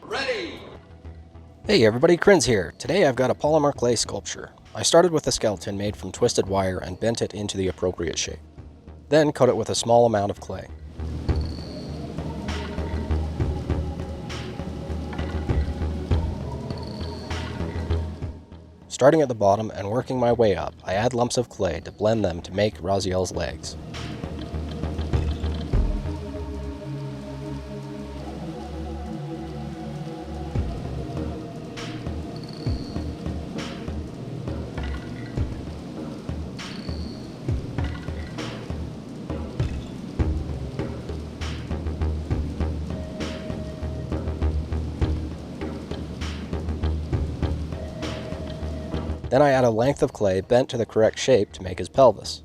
Ready! Hey everybody, Krins here. Today I've got a polymer clay sculpture. I started with a skeleton made from twisted wire and bent it into the appropriate shape. Then cut it with a small amount of clay. Starting at the bottom and working my way up, I add lumps of clay to blend them to make Raziel's legs. Then I add a length of clay bent to the correct shape to make his pelvis.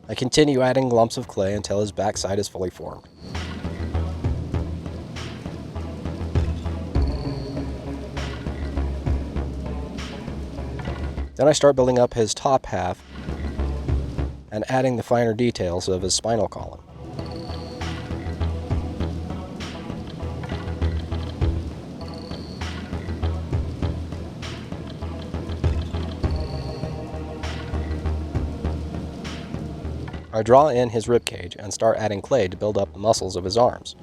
I continue adding lumps of clay until his backside is fully formed. Then I start building up his top half and adding the finer details of his spinal column. I draw in his ribcage and start adding clay to build up the muscles of his arms.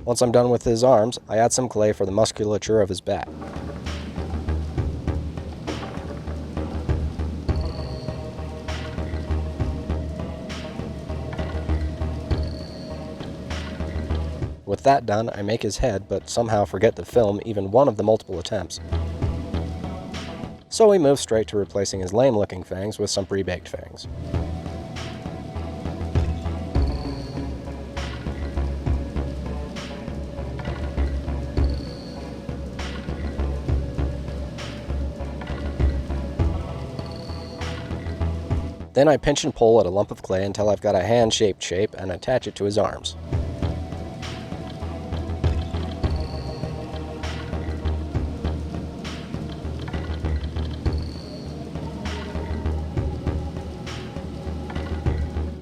Once I'm done with his arms, I add some clay for the musculature of his back. With that done, I make his head, but somehow forget to film even one of the multiple attempts. So we move straight to replacing his lame-looking fangs with some pre-baked fangs. Then I pinch and pull at a lump of clay until I've got a hand-shaped shape and attach it to his arms.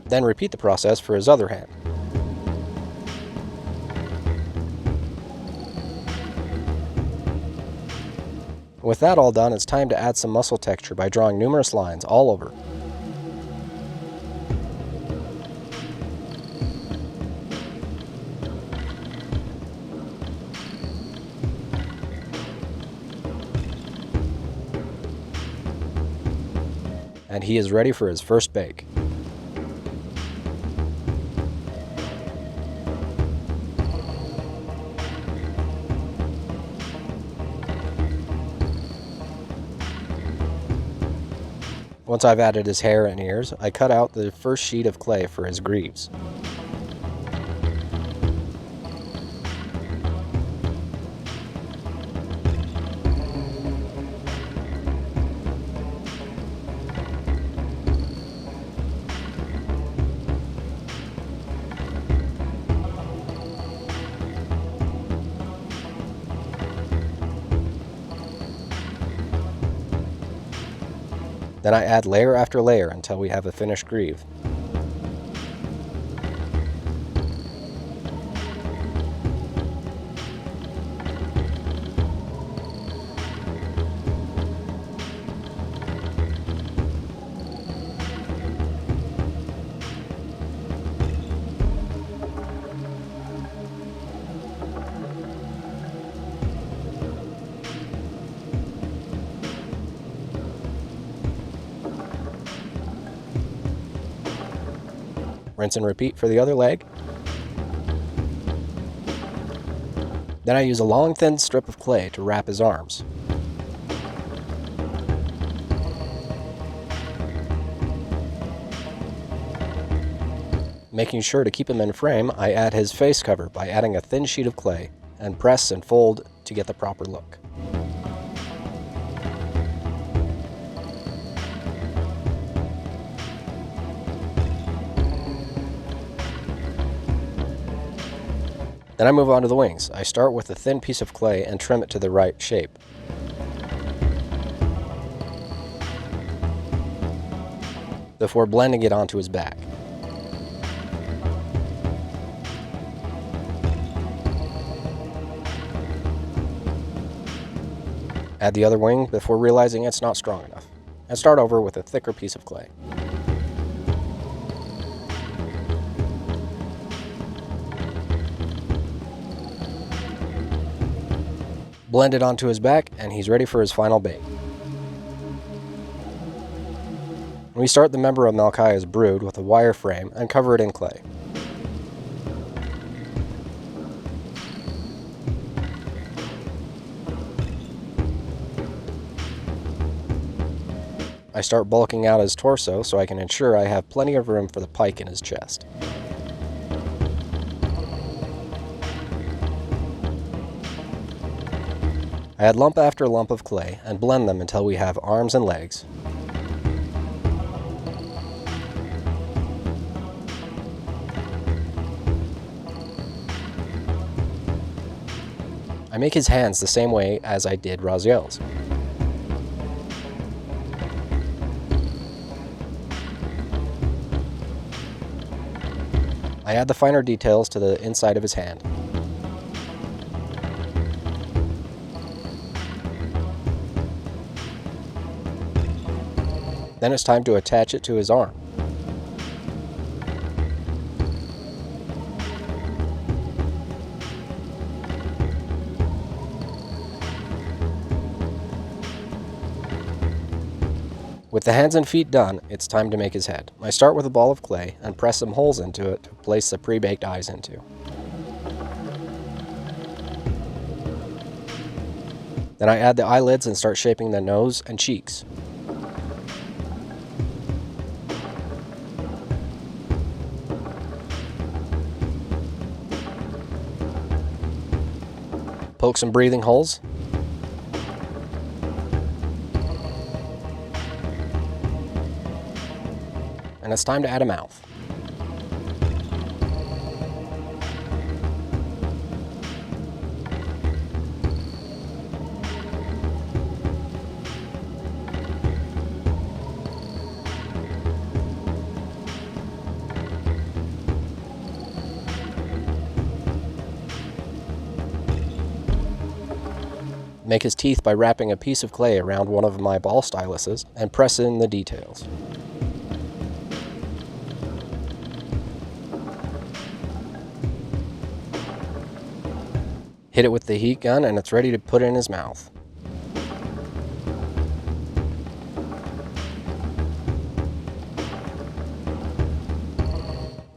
Then repeat the process for his other hand. With that all done, it's time to add some muscle texture by drawing numerous lines all over. And he is ready for his first bake. Once I've added his hair and ears, I cut out the first sheet of clay for his greaves. Then I add layer after layer until we have a finished greave. Rinse and repeat for the other leg. Then I use a long thin strip of clay to wrap his arms. Making sure to keep him in frame, I add his face cover by adding a thin sheet of clay and press and fold to get the proper look. Then I move on to the wings. I start with a thin piece of clay and trim it to the right shape. Before blending it onto his back. Add the other wing before realizing it's not strong enough, and start over with a thicker piece of clay. Blend it onto his back, and he's ready for his final bake. We start the member of Malchia's brood with a wire frame and cover it in clay. I start bulking out his torso so I can ensure I have plenty of room for the pike in his chest. I add lump after lump of clay and blend them until we have arms and legs. I make his hands the same way as I did Raziel's. I add the finer details to the inside of his hand. Then it's time to attach it to his arm. With the hands and feet done, it's time to make his head. I start with a ball of clay and press some holes into it to place the pre-baked eyes into. Then I add the eyelids and start shaping the nose and cheeks. Poke some breathing holes. And it's time to add a mouth. Make his teeth by wrapping a piece of clay around one of my ball styluses and press in the details. Hit it with the heat gun and it's ready to put in his mouth.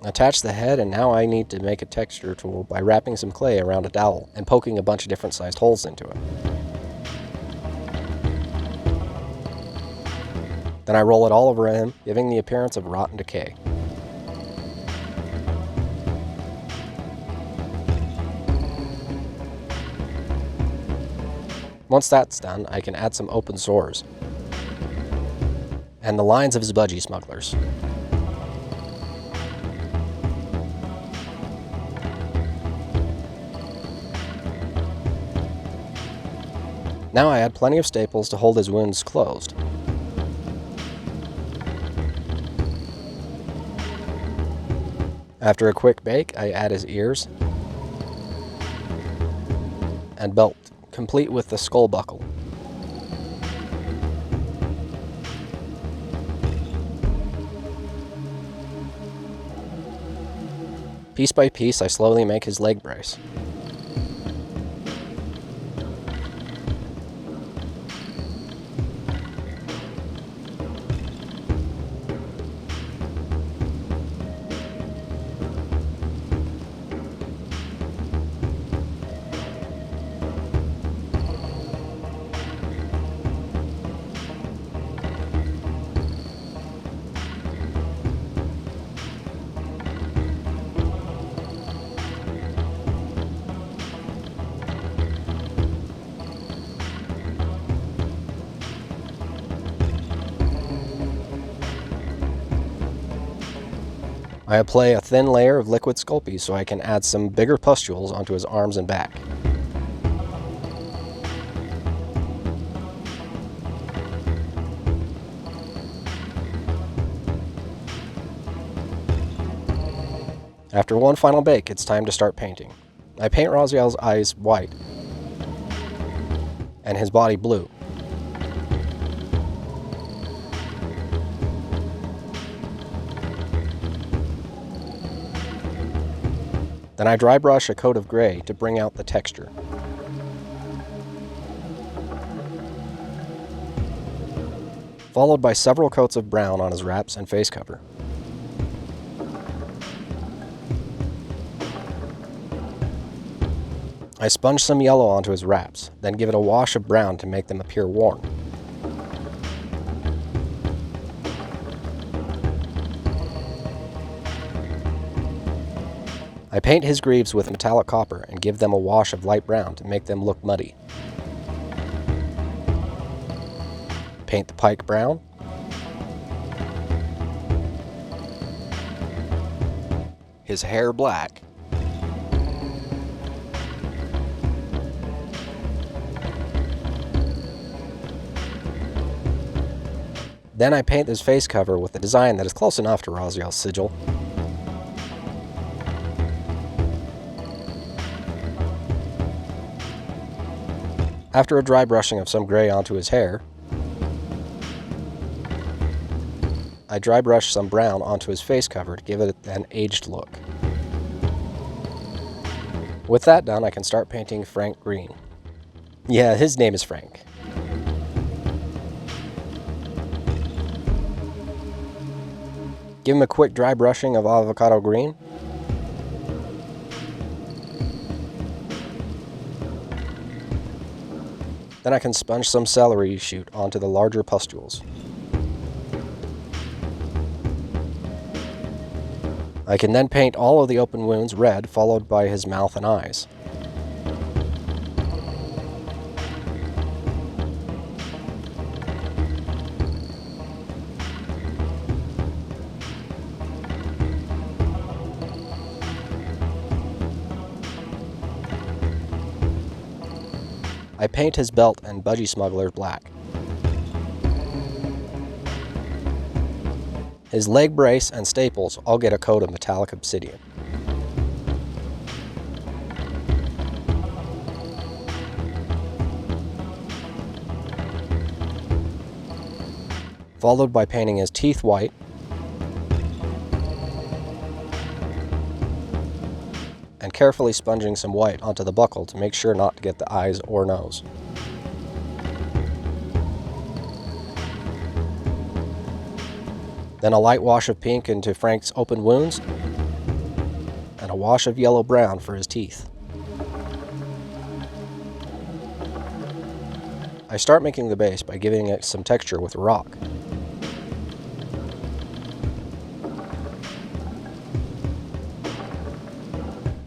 Attach the head, and now I need to make a texture tool by wrapping some clay around a dowel and poking a bunch of different sized holes into it. Then I roll it all over him, giving the appearance of rot and decay. Once that's done, I can add some open sores and the lines of his budgie smugglers. Now I add plenty of staples to hold his wounds closed. After a quick bake, I add his ears and belt, complete with the skull buckle. Piece by piece, I slowly make his leg brace. I apply a thin layer of liquid Sculpey so I can add some bigger pustules onto his arms and back. After one final bake, it's time to start painting. I paint Raziel's eyes white and his body blue. Then I dry brush a coat of gray to bring out the texture. Followed by several coats of brown on his wraps and face cover. I sponge some yellow onto his wraps, then give it a wash of brown to make them appear worn. I paint his greaves with metallic copper and give them a wash of light brown to make them look muddy. Paint the pike brown. His hair black. Then I paint his face cover with a design that is close enough to Raziel's sigil. After a dry brushing of some gray onto his hair, I dry brush some brown onto his face cover to give it an aged look. With that done, I can start painting Frank green. Yeah, his name is Frank. Give him a quick dry brushing of avocado green. Then I can sponge some celery shoot onto the larger pustules. I can then paint all of the open wounds red, followed by his mouth and eyes. I paint his belt and budgie smuggler black. His leg brace and staples all get a coat of metallic obsidian. Followed by painting his teeth white, and carefully sponging some white onto the buckle to make sure not to get the eyes or nose. Then a light wash of pink into Frank's open wounds, and a wash of yellow-brown for his teeth. I start making the base by giving it some texture with rock.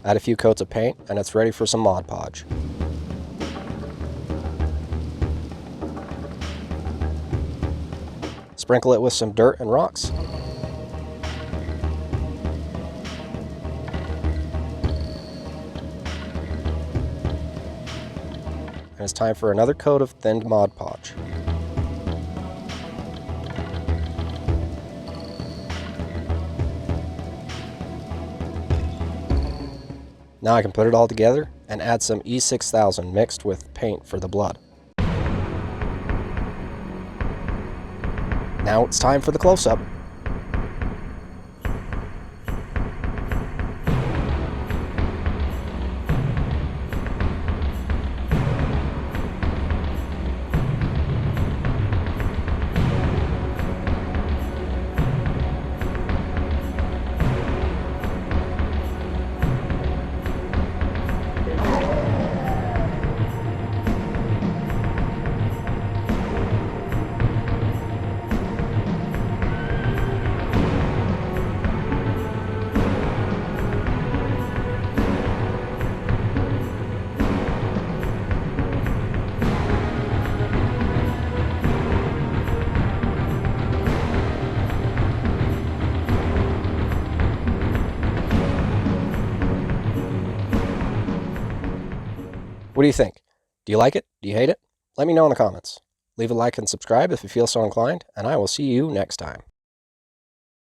Add a few coats of paint, and it's ready for some Mod Podge. Sprinkle it with some dirt and rocks. And it's time for another coat of thinned Mod Podge. Now I can put it all together and add some E6000 mixed with paint for the blood. Now it's time for the close-up. What do you think? Do you like it? Do you hate it? Let me know in the comments. Leave a like and subscribe if you feel so inclined, and I will see you next time.